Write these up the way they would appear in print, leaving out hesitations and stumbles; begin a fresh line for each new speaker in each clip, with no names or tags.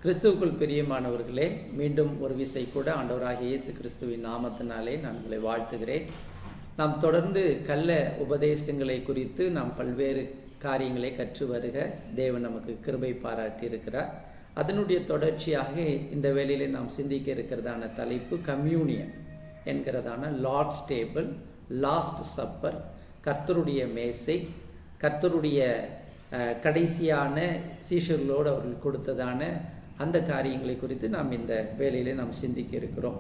கிறிஸ்துவுக்குள் பிரியமானவர்களே, மீண்டும் ஒரு விசை கூட ஆண்டவராகிய இயேசு கிறிஸ்துவின் நாமத்தினாலே நான் உங்களை வாழ்த்துகிறேன். நாம் தொடர்ந்து கள்ள உபதேசங்களை குறித்து நாம் பல்வேறு காரியங்களை கற்று வருக தேவன் நமக்கு கிருபை பாராட்டி இருக்கிறார். அதனுடைய தொடர்ச்சியாக இந்த வேளையிலே நாம் சிந்திக்க இருக்கிறதான தலைப்பு கம்யூனியன் என்கிறதான லார்ட்ஸ் டேபிள், லாஸ்ட் சப்பர், கர்த்தருடைய மேசை, கர்த்தருடைய கடைசியான சீஷர்களோடு அவர்கள் கொடுத்ததான அந்த காரியங்களை குறித்து நாம் இந்த வேளையிலே நாம் சிந்திக்க இருக்கிறோம்.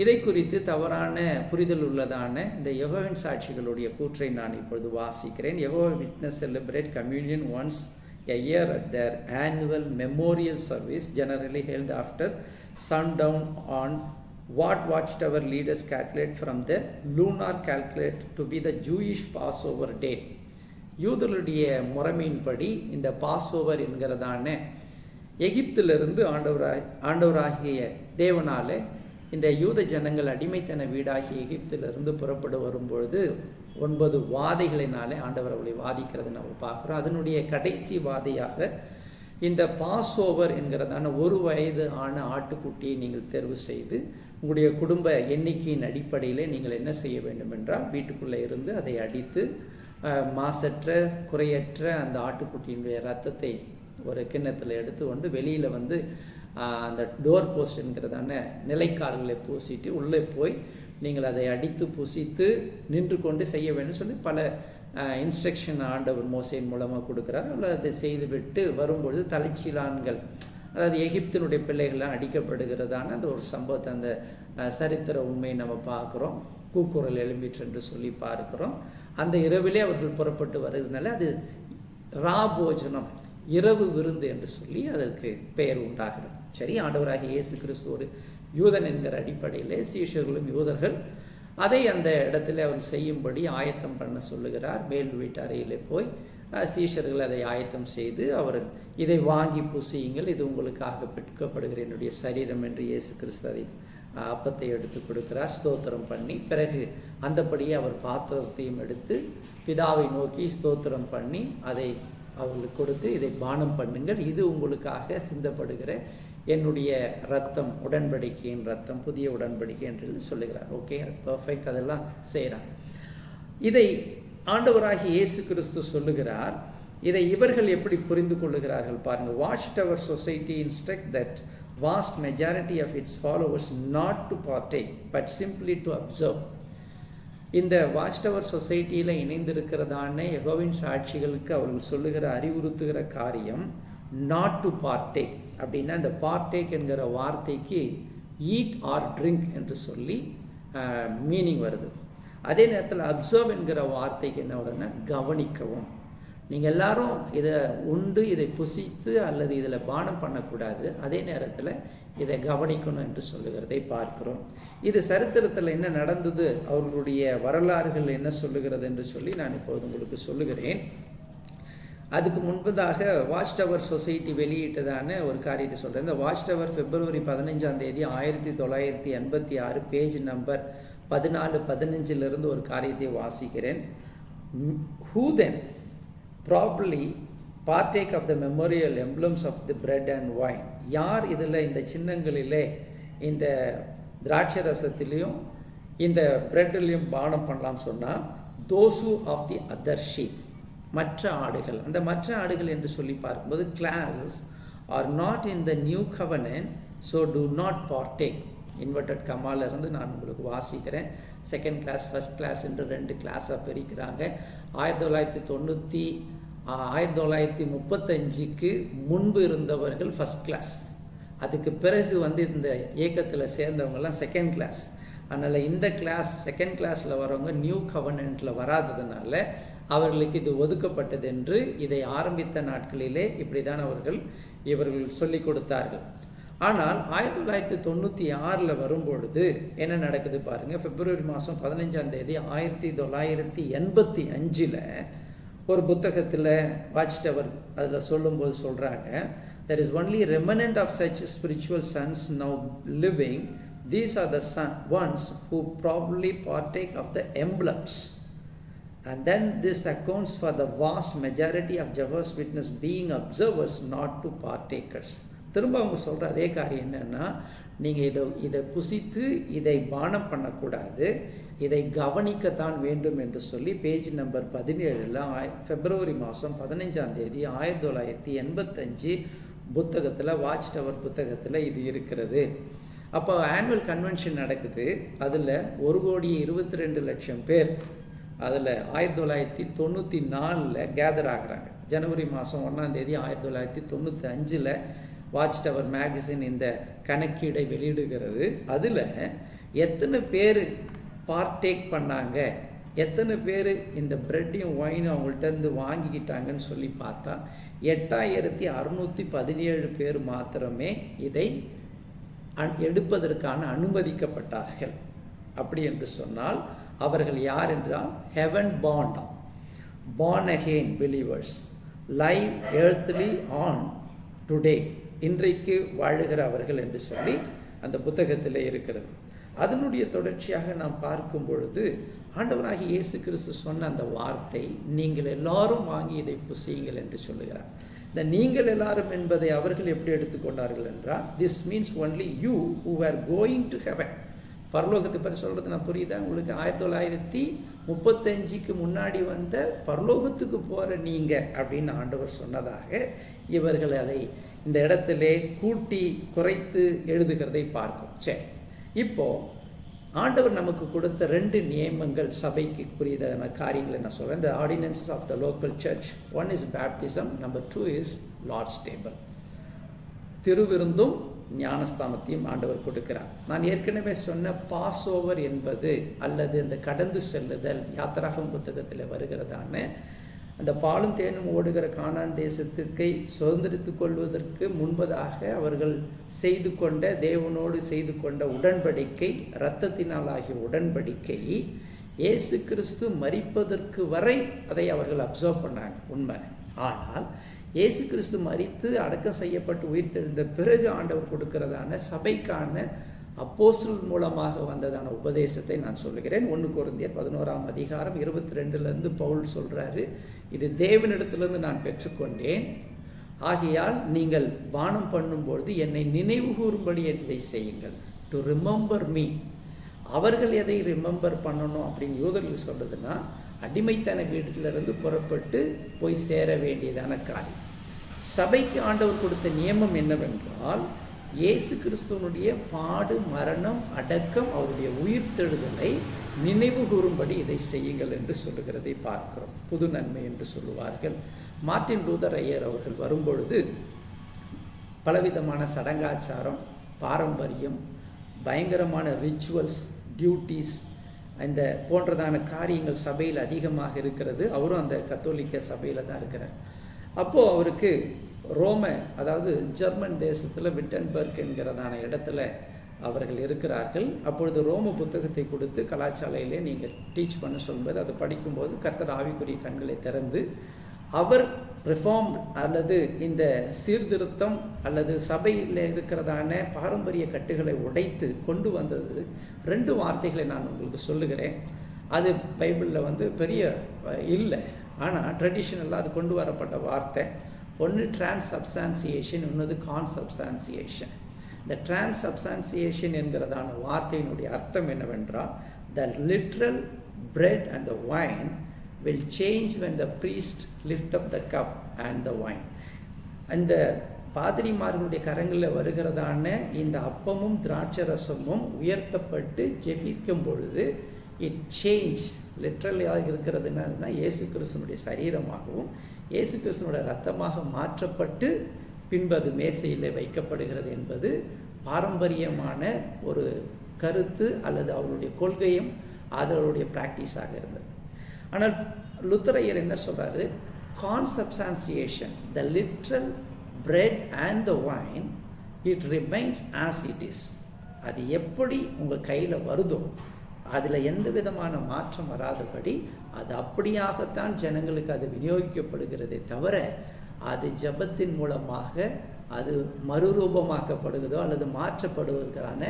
இதை குறித்து தவறான புரிதல் உள்ளதான இந்த யெகோவாவின் சாட்சிகளுடைய கூற்றை நான் இப்பொழுது வாசிக்கிறேன். Jehovah witness celebrate communion once a year at their annual memorial service generally held after sundown on what watchtower leaders calculate from the lunar calculate to be the Jewish Passover date. யூதர்களுடைய முறைமையின்படி இந்த பாஸ்ஓவர் என்கிறதான எகிப்திலிருந்து ஆண்டவராகிய தேவனாலே இந்த யூத ஜனங்கள் அடிமைத்தன வீடாகிய எகிப்திலிருந்து புறப்பட்டு வரும்பொழுது 9 வாதைகளினாலே ஆண்டவர் அவளை வாதிக்கிறது நம்ம பார்க்குறோம். அதனுடைய கடைசி வாதையாக இந்த பாஸ்ஓவர் என்கிறதான 1 வயது ஆன ஆட்டுக்குட்டியை நீங்கள் தேர்வு செய்து உங்களுடைய குடும்ப எண்ணிக்கையின் அடிப்படையிலே நீங்கள் என்ன செய்ய வேண்டும் என்றால் வீட்டுக்குள்ளே இருந்து அதை அடித்து மாசற்ற குறையற்ற அந்த ஆட்டுக்குட்டியினுடைய ரத்தத்தை ஒரு கிண்ணத்தில் எடுத்து கொண்டு வெளியில் அந்த டோர் போஸ்ட் என்கிறதான நிலைக்கால்களை பூசிட்டு உள்ளே போய் நீங்கள் அதை அடித்து புசித்து நின்று கொண்டு செய்ய வேண்டும் சொல்லி பல இன்ஸ்ட்ரக்ஷன் ஆண்டவர் மோசையின் மூலமாக கொடுக்குறார். அல்லது அதை செய்துவிட்டு வரும்பொழுது தலைச்சீலான்கள், அதாவது எகிப்தினுடைய பிள்ளைகள்லாம் அடிக்கப்படுகிறதான அந்த ஒரு சம்பவத்தை, அந்த சரித்திர உண்மையை நம்ம பார்க்குறோம். கூக்குரல் எழும்பிற்று என்று சொல்லி பார்க்கிறோம். அந்த இரவிலே அவர்கள் புறப்பட்டு வருகிறதுனால அது ராபோஜனம், இரவு விருந்து என்று சொல்லி அதற்கு பெயர் உண்டாகிறது. சரி, ஆண்டவராகிய இயேசு கிறிஸ்து ஒரு யூதன் என்கிற அடிப்படையிலே சீஷர்களும் யூதர்கள் அதை அந்த இடத்துல அவர் செய்யும்படி ஆயத்தம் பண்ண சொல்லுகிறார். மேல் வீட்டு அறையிலே போய் சீஷர்கள் அதை ஆயத்தம் செய்து அவர் இதை வாங்கி புசியுங்கள், இது உங்களுக்காக பெற்றுக்கப்படுகிற என்னுடைய சரீரம் என்று இயேசு கிறிஸ்து அதை அப்பத்தை எடுத்து கொடுக்கிறார். ஸ்தோத்திரம் பண்ணி பிறகு அந்தபடியே அவர் பாத்திரத்தையும் எடுத்து பிதாவை நோக்கி ஸ்தோத்திரம் பண்ணி அதை அவர்களுக்கு கொடுத்து இதை பானம் பண்ணுங்கள், இது உங்களுக்காக சிந்தப்படுகிற என்னுடைய ரத்தம், உடன்படிக்கையின் ரத்தம், புதிய உடன்படிக்கை என்று சொல்லுகிறார். ஓகே, பர்ஃபெக்ட், அதெல்லாம் செய்கிறார். இதை ஆண்டவராகிய இயேசு கிறிஸ்து சொல்லுகிறார். இதை இவர்கள் எப்படி புரிந்து கொள்ளுகிறார்கள் பாருங்கள். Watch tower society instruct that vast majority of its followers not to partake but simply to observe. இந்த வாட்ச் டவர் சொசைட்டியில் இணைந்திருக்கிறதான யெகோவாவின் சாட்சிகளுக்கு அவர்கள் சொல்லுகிற அறிவுறுத்துகிற காரியம் நாட் டு partake. அப்படின்னா இந்த partake என்கிற வார்த்தைக்கு eat or drink என்று சொல்லி மீனிங் வருது. அதே நேரத்தில் அப்சர்வ் என்கிற வார்த்தைக்கு என்ன வருதுன்னா கவனிக்கவும். நீங்கள் எல்லாரும் இதை உண்டு, இதை புசித்து அல்லது இதில் பானம் பண்ணக்கூடாது, அதே நேரத்தில் இதை கவனிக்கணும் என்று சொல்லுகிறதை பார்க்கிறோம். இது சரித்திரத்தில் என்ன நடந்தது, அவர்களுடைய வரலாறுகள் என்ன சொல்லுகிறது என்று சொல்லி நான் இப்போது உங்களுக்கு சொல்லுகிறேன். அதுக்கு முன்பதாக வாட்ச் டவர் சொசைட்டி வெளியிட்டதான ஒரு காரியத்தை சொல்கிறேன். இந்த watch tower February 15 1986 page number 14-15 ஒரு காரியத்தை வாசிக்கிறேன். Who then probably partake of the memorial emblems of the bread and wine? யார் இதில் இந்த சின்னங்களிலே இந்த திராட்சை ரசத்திலையும் இந்த பிரெட்லையும் பானம் பண்ணலாம் சொன்னால் those who of the other sheep, மற்ற ஆடுகள். அந்த மற்ற ஆடுகள் என்று சொல்லி பார்க்கும்போது classes are not in the new covenant, so do not partake. Inverted கமால இருந்து நான் உங்களுக்கு வாசிக்கிறேன். செகண்ட் கிளாஸ், ஃபர்ஸ்ட் கிளாஸ் என்று 2 கிளாஸாக பிரிக்கிறாங்க. 1935க்கு முன்பு இருந்தவர்கள் ஃபர்ஸ்ட் கிளாஸ், அதுக்கு பிறகு இந்த இயக்கத்தில் சேர்ந்தவங்கெல்லாம் செகண்ட் கிளாஸ். அதனால் இந்த கிளாஸ் செகண்ட் கிளாஸில் வரவங்க நியூ கவர்னன்ட்டில் வராததுனால அவர்களுக்கு இது ஒதுக்கப்பட்டது என்று இதை ஆரம்பித்த நாட்களிலே இப்படி தான் இவர்கள் சொல்லிக் கொடுத்தார்கள். ஆனால் 1996 வரும்பொழுது என்ன நடக்குது பாருங்கள். February 15 1985 ஒரு புத்தகத்தில் வாட்ச் டவர் அதில் சொல்லும்போது சொல்கிறாங்க, there is only remnant of such spiritual sons now living. These are the ones who probably partake of the emblems. And then this accounts for the vast majority of Jehovah's Witness being observers, not to partakers. திரும்ப அவங்க சொல்கிற அதே காரியம் என்னென்னா, நீங்கள் இதை புசித்து இதை பானம் பண்ணக்கூடாது, இதை கவனிக்கத்தான் வேண்டும் என்று சொல்லி பேஜ் நம்பர் 17 பிப்ரவரி மாதம் 15ஆம் தேதி 1985 புத்தகத்தில், வாட்ச் டவர் புத்தகத்தில் இது இருக்கிறது. அப்போ ஆனுவல் கன்வென்ஷன் நடக்குது. அதில் 1,22,00,000 பேர் அதில் 1994 கேதர் ஆகிறாங்க. ஜனவரி மாதம் 1ஆம் தேதி 1995 வாட்ச் டவர் மேகசின் இந்த கணக்கீடை வெளியிடுகிறது. அதில் எத்தனை பேர் பார்ட்டேக் பண்ணாங்க, எத்தனை பேர் இந்த பிரெட்டையும் ஒயினும் அவங்கள்ட்ட இருந்து வாங்கிக்கிட்டாங்கன்னு சொல்லி பார்த்தா 8617 பேர் மாத்திரமே இதை எடுப்பதற்கான அனுமதிக்கப்பட்டார்கள். அப்படி என்று சொன்னால் அவர்கள் யார் என்றால் heaven born again believers, live earthly on today, இன்றைக்கு வாழுகிறவர்கள் என்று சொல்லி அந்த புத்தகத்தில் இருக்கிறது. அதனுடைய தொடர்ச்சியாக நாம் பார்க்கும் பொழுது ஆண்டவராகிய இயேசு கிறிஸ்து சொன்ன அந்த வார்த்தை, நீங்கள் எல்லாரும் வாங்கி இதை புசியுங்கள் என்று சொல்லுகிறார். இந்த நீங்கள் எல்லாரும் என்பதை அவர்கள் எப்படி எடுத்துக்கொண்டார்கள் என்றால், this means only you who are going to heaven. பரலோகத்தை பற்றி சொல்கிறது நான் புரியுதா உங்களுக்கு? 1935 முன்னாடி வந்த பரலோகத்துக்கு போகிற நீங்கள் அப்படின்னு ஆண்டவர் சொன்னதாக இவர்கள் அதை இந்த இடத்திலே கூட்டி குறைத்து எழுதுகிறதை பார்க்கும். சரி, இப்போது ஆண்டவர் நமக்கு கொடுத்த 2 நியமங்கள் சபைக்கு புரியுதான காரியங்களை நான் சொல்கிறேன். இந்த ordinances of the local church. 1 is baptism, number 2 is Lord's table. திருவிருந்தும் ஞானஸ்தானத்தையும் ஆண்டவர் கொடுக்கிறார். நான் ஏற்கனவே சொன்ன பாஸ் ஓவர் என்பது அல்லது இந்த கடந்து செல்லுதல் யாத்திராகம புத்தகத்தில் வருகிறதான அந்த பாலும் தேனும் ஓடுகிற கானான் தேசத்துக்கு சுதந்திரித்து கொள்வதற்கு முன்பதாக அவர்கள் செய்து கொண்ட தேவனோடு செய்து கொண்ட உடன்படிக்கை, இரத்தத்தினால் ஆகிய உடன்படிக்கை, இயேசு கிறிஸ்து மரிப்பதற்கு வரை அதை அவர்கள் அப்சர்வ் பண்ணாங்க, உண்மை. ஆனால் இயேசு கிறிஸ்து மரித்து அடக்கம் செய்யப்பட்டு உயிர்த்தெழுந்த பிறகு ஆண்டவர் கொடுக்கிறதான சபைக்கான அப்போஸ்தலர் மூலமாக வந்ததான உபதேசத்தை நான் சொல்லுகிறேன். 1 கொரிந்தியர் 11ஆம் அதிகாரம் 22 பவுல் சொல்கிறாரு, இது தேவனிடத்திலிருந்து நான் பெற்றுக்கொண்டேன், ஆகையால் நீங்கள் பானம் பண்ணும்பொழுது என்னை நினைவு கூறும்படி இதை செய்யுங்கள், டு ரிமெம்பர் மீ. அவர்கள் எதை ரிமெம்பர் பண்ணணும் அப்படின்னு யூதர்கள் சொல்றதுன்னா, அடிமைத்தன வீட்டிலிருந்து புறப்பட்டு போய் சேர வேண்டியதான காரியம். சபைக்கு ஆண்டவர் கொடுத்த நியமம் என்னவென்றால், இயேசு கிறிஸ்துவனுடைய பாடு, மரணம், அடக்கம், அவருடைய உயிர்த்தெழுதலை நினைவு கூறும்படி இதை செய்யுங்கள் என்று சொல்லுகிறதை பார்க்கிறோம். புது நன்மை என்று சொல்லுவார்கள். மார்ட்டின் லூதர் ஐயர் அவர்கள் வரும்பொழுது பலவிதமான சடங்காச்சாரம், பாரம்பரியம், பயங்கரமான ரிச்சுவல்ஸ், டியூட்டிஸ், இந்த போன்றதான காரியங்கள் சபையில் அதிகமாக இருக்கிறது. அவரும் அந்த கத்தோலிக்க சபையில் தான் இருக்கிறார். அப்போது அவருக்கு ரோம, அதாவது ஜெர்மன் தேசத்தில் விட்டன்பர்க் என்கிறதான இடத்துல அவர்கள் இருக்கிறார்கள். அப்பொழுது ரோம புத்தகத்தை கொடுத்து கலாச்சாலையிலே நீங்கள் டீச் பண்ண சொல்லும்போது அதை படிக்கும்போது கர்த்தர் ஆவிக்குரிய கண்களை திறந்து அவர் ரிஃபார்ம் அல்லது இந்த சீர்திருத்தம் அல்லது சபையில் இருக்கிறதான பாரம்பரிய கட்டுகளை உடைத்து கொண்டு வந்தது 2 வார்த்தைகளை நான் உங்களுக்கு சொல்லுகிறேன். அது பைபிளில் பெரிய இல்லை, ஆனால் ட்ரெடிஷ்னலாக அது கொண்டு வரப்பட்ட வார்த்தை. ஒன்று டிரான்ஸ்சப்ஸ்டான்சியேஷன், இன்னொரு கான்சப்ஸ்டான்சியேஷன். இந்த டிரான்ஸ்சப்ஸ்டான்சியேஷன் என்கிறதான வார்த்தையினுடைய அர்த்தம் என்னவென்றால், the literal bread and the wine will change when the priest lift up the cup and the wine. அந்த பாதிரிமார்களுடைய கரங்களில் வருகிறதான இந்த அப்பமும் திராட்சரசமும் உயர்த்தப்பட்டு ஜெபிக்கும் பொழுது இட் சேஞ்ச். லிட்ரலாக இருக்கிறது என்னன்னா, இயேசு கிறிஸ்துவனுடைய சரீரமாகவும் இயேசு கிறிஸ்துவனுடைய ரத்தமாக மாற்றப்பட்டு பின்பு அது மேசையில் வைக்கப்படுகிறது என்பது பாரம்பரியமான ஒரு கருத்து அல்லது அவருடைய கொள்கையும் அதனுடைய ப்ராக்டிஸாக இருந்தது. ஆனால் லுத்தரையர் என்ன சொல்றாரு, consubstantiation, the literal bread and the wine, it remains as it is. அது எப்படி உங்கள் கையில் வருதோ அதில் எந்த விதமான மாற்றம் வராதபடி அது அப்படியாகத்தான் ஜனங்களுக்கு அது விநியோகிக்கப்படுகிறதே தவிர அது ஜபத்தின் மூலமாக அது மறுரூபமாக்கப்படுகிறதோ அல்லது மாற்றப்படுவதற்கான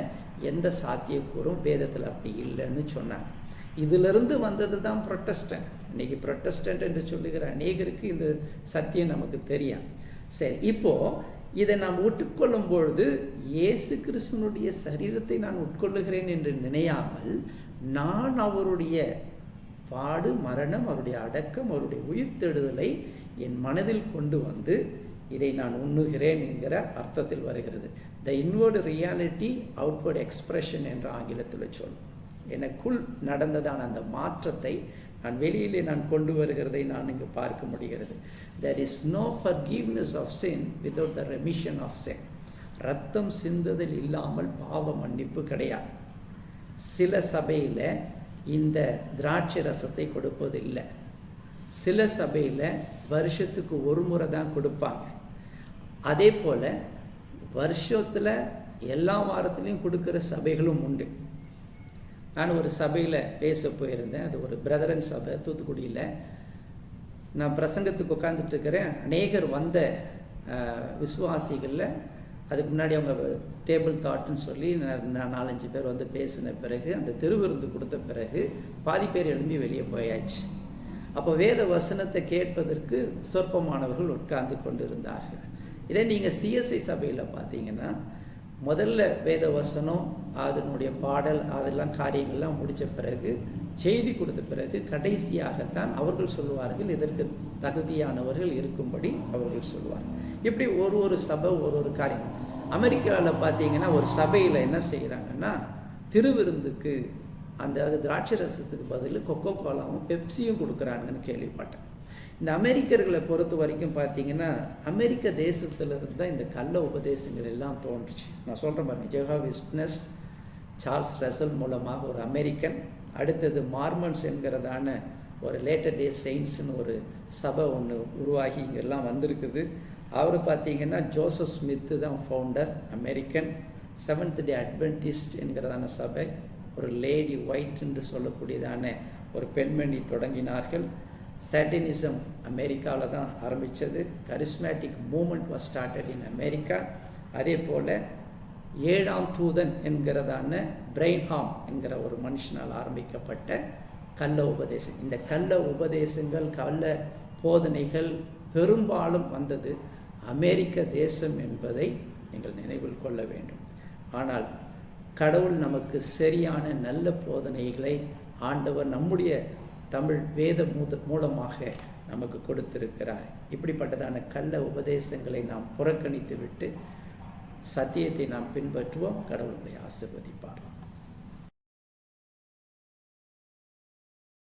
எந்த சாத்தியக்கூறும் வேதத்தில் அப்படி இல்லைன்னு சொன்னாங்க. இதிலிருந்து வந்தது தான் புரொட்டஸ்டன்ட். இன்னைக்கு புரொட்டஸ்டன்ட் என்று சொல்லுகிற அநேகருக்கு இந்த சத்தியம் நமக்கு தெரியும். சரி, இப்போது இதை நாம் உட்கொள்ளும் பொழுது இயேசு கிறிஸ்துனுடைய சரீரத்தை நான் உட்கொள்ளுகிறேன் என்று நினையாமல் நான் அவருடைய பாடு, மரணம், அவருடைய அடக்கம், அவருடைய உயிர்த்தெழுதலை என் மனதில் கொண்டு வந்து இதை நான் உண்ணுகிறேன் என்கிற அர்த்தத்தில் வருகிறது. த இன்வர்டு ரியாலிட்டி அவுட்வர்டு எக்ஸ்பிரஷன் என்ற ஆங்கிலத்தில் சொல்லும். எனக்குள் நடந்ததான அந்த மாற்றத்தை நான் வெளியிலே நான் கொண்டு வருகிறதை நான் இங்கு பார்க்க முடிகிறது. There is no forgiveness of sin without the remission of sin. ரத்தம் சிந்துதல் இல்லாமல் பாவ மன்னிப்பு கிடையாது. சில சபையில் இந்த திராட்சை ரசத்தை கொடுப்பதில்லை. சில சபையில் வருஷத்துக்கு ஒரு முறை தான் கொடுப்பாங்க. அதே போல் வருஷத்தில் எல்லா வாரத்துலேயும் கொடுக்குற சபைகளும் உண்டு. நான் ஒரு சபையில் பேச போயிருந்தேன். அது ஒரு பிரதரன் சபை, தூத்துக்குடியில். நான் பிரசங்கத்துக்கு உட்காந்துட்டு இருக்கிறேன். அநேகர் வந்த விசுவாசிகளில் அதுக்கு முன்னாடி அவங்க டேபிள் தாட்டுன்னு சொல்லி நான் 4-5 பேர் வந்து பேசின பிறகு, அந்த திருவிருந்து கொடுத்த பிறகு பாதி பேர் எழும்பி வெளியே போயாச்சு. அப்போ வேத வசனத்தை கேட்பதற்கு சொற்பமானவர்கள் உட்கார்ந்து கொண்டு இருந்தார்கள். இதே நீங்கள் சிஎஸ்ஐ சபையில் பார்த்தீங்கன்னா முதல்ல வேத வசனம், அதனுடைய பாடல், அதெல்லாம் காரியங்கள்லாம் முடித்த பிறகு, செய்தி கொடுத்த பிறகு கடைசியாகத்தான் அவர்கள் சொல்லுவார்கள் இதற்கு தகுதியானவர்கள் இருக்கும்படி அவர்கள் சொல்லுவார்கள். இப்படி ஒரு சபை ஒரு காரியம். அமெரிக்காவில் பார்த்தீங்கன்னா ஒரு சபையில் என்ன செய்கிறாங்கன்னா திருவிருந்துக்கு அந்த திராட்சை ரசத்துக்கு பதில் கொக்கோ கோலாவும் பெப்சியும் கொடுக்குறாங்கன்னு கேள்விப்பட்டேன். இந்த அமெரிக்கர்களை பொறுத்த வரைக்கும் பார்த்தீங்கன்னா அமெரிக்க தேசத்திலிருந்து தான் இந்த கள்ள உபதேசங்கள் எல்லாம் தோன்றுச்சு. நான் சொல்கிறேன் பாருங்க, ஜெகோவா விட்னஸ் சார்ல்ஸ் ரசல் மூலமாக ஒரு அமெரிக்கன், அடுத்தது மார்மன்ஸ் என்கிறதான ஒரு லேட்டர் டே செயின்ஸ்னு ஒரு சபை ஒன்று உருவாகி இங்கெல்லாம் வந்திருக்குது. அவர் பார்த்தீங்கன்னா ஜோசப் ஸ்மித்து தான் founder, American. Seventh day Adventist என்கிறதான சபை, ஒரு லேடி ஒயிட் என்று சொல்லக்கூடியதான ஒரு பெண்மணி தொடங்கினார்கள். சாட்டனிசம் அமெரிக்காவில் தான் ஆரம்பித்தது. Charismatic movement was started in America. அதே போல் 7ஆம் தூதன் என்கிறதான பிரைன்ஹாம் என்கிற ஒரு மனுஷனால் ஆரம்பிக்கப்பட்ட கள்ள உபதேசம். இந்த கள்ள உபதேசங்கள், கள்ள போதனைகள் பெரும்பாலும் வந்தது அமெரிக்க தேசம் என்பதை நீங்கள் நினைவில் கொள்ள வேண்டும். ஆனால் கடவுள் நமக்கு சரியான நல்ல போதனைகளை ஆண்டவர் நம்முடைய தமிழ் வேத மூலமாக நமக்கு கொடுத்திருக்கிறார். இப்படிப்பட்டதான கள்ள உபதேசங்களை நாம் புறக்கணித்து விட்டு சத்தியத்தை நாம் பின்பற்றுவோம். கடவுளை ஆசீர்வதிப்பார்.